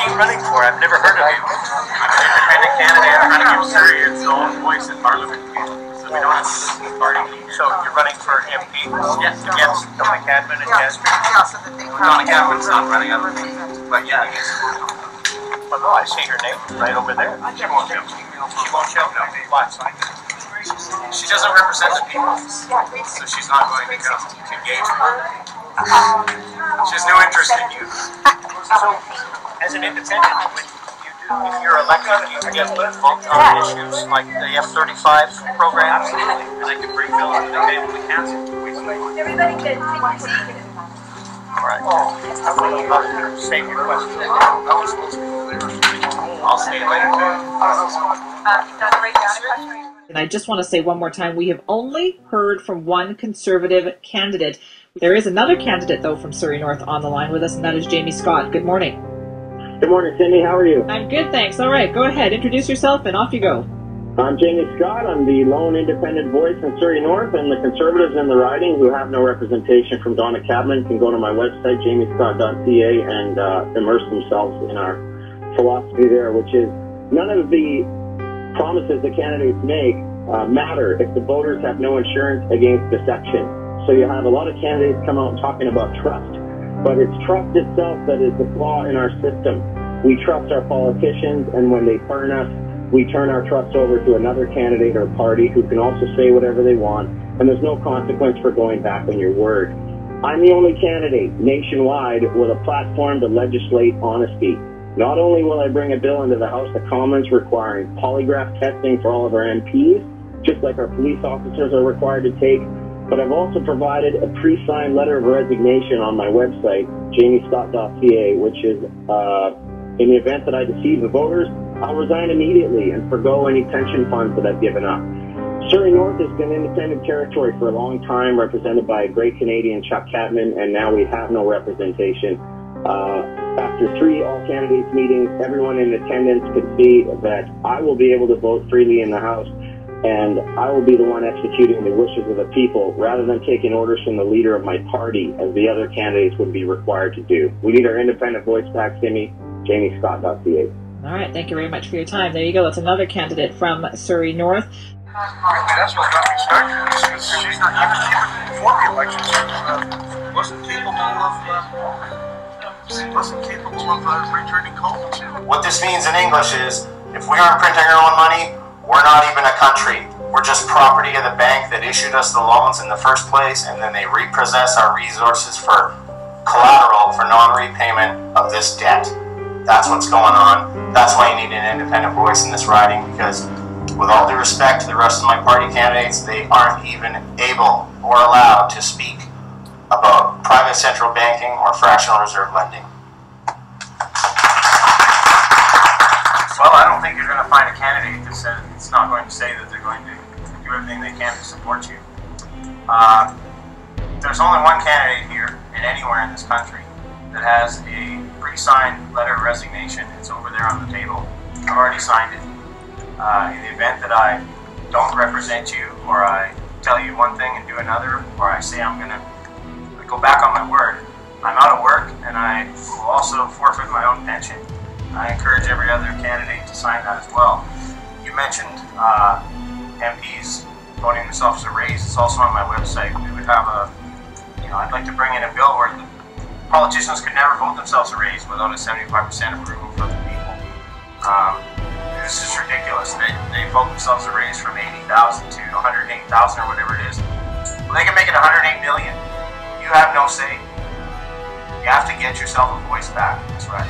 you running for? I've never heard of you. I'm an independent candidate. I'm trying to give Surrey its own voice in Parliament. So we don't have to listen to the party. So you're running for MP? Yes, Against Donna Cadman and Jasper? Donna Cadman's not running up. But yeah, Oh no, I see her name right over there. she won't show. She won't show? No. Why? She doesn't represent the people, so she's not going to come to engage with her. She has no interest in you. So, as an independent, when you're elected, you get vote on issues like the F-35 program, And I can bring Bill to the table to cancel. Everybody good. all right. I'll save your question. I'll see you later. And I just want to say one more time, we have only heard from one Conservative candidate. There is another candidate, though, from Surrey North on the line with us, and that is Jamie Scott. Good morning. Good morning, Cindy. How are you? I'm good, thanks. All right, go ahead. Introduce yourself, and off you go. I'm Jamie Scott. I'm the lone independent voice in Surrey North, and the Conservatives in the riding who have no representation from Donna Cadman can go to my website, jamiescott.ca, and immerse themselves in our philosophy there, which is none of the promises the candidates make matter if the voters have no insurance against deception. So you have a lot of candidates come out talking about trust, but it's trust itself that is the flaw in our system. We trust our politicians, and when they burn us, we turn our trust over to another candidate or party who can also say whatever they want, and there's no consequence for going back on your word. I'm the only candidate nationwide with a platform to legislate honesty. Not only will I bring a bill into the House of Commons requiring polygraph testing for all of our MPs, just like our police officers are required to take, but I've also provided a pre-signed letter of resignation on my website, jamiescott.ca, which is, in the event that I deceive the voters, I'll resign immediately and forgo any pension funds that I've given up. Surrey North has been independent territory for a long time, represented by a great Canadian, Chuck Cadman, and now we have no representation. After 3 all-candidates meetings, everyone in attendance could see that I will be able to vote freely in the House, and I will be the one executing the wishes of the people rather than taking orders from the leader of my party, as the other candidates would be required to do. We need our independent voice back, Timmy. jamiescott.ca. All right, thank you very much for your time. There you go. That's another candidate from Surrey North. That's what got me started. She's not even before the election. Wasn't capable of returning calls. What this means in English is, if we aren't printing our own money, we're not even a country. We're just property of the bank that issued us the loans in the first place, and then they repossess our resources for collateral for non-repayment of this debt. That's what's going on. That's why you need an independent voice in this riding, because with all due respect to the rest of my party candidates, they aren't even able or allowed to speak about private central banking or fractional reserve lending. Well, I don't think you're going to find a candidate that says it's not going to say that they're going to do everything they can to support you. There's only one candidate here and anywhere in this country that has a pre-signed letter of resignation. It's over there on the table. I've already signed it. In the event that I don't represent you, or I tell you one thing and do another, or I say I'm going to go back on my word, I'm out of work, and I will also forfeit my own pension. I encourage every other candidate to sign that as well. You mentioned MPs voting themselves a raise. It's also on my website. We would have I'd like to bring in a bill where the politicians could never vote themselves a raise without a 75% approval from the people. This is ridiculous. They vote themselves a raise from 80,000 to 108,000 or whatever it is. Well, they can make it 108 million. You have no say. You have to get yourself a voice back. That's right.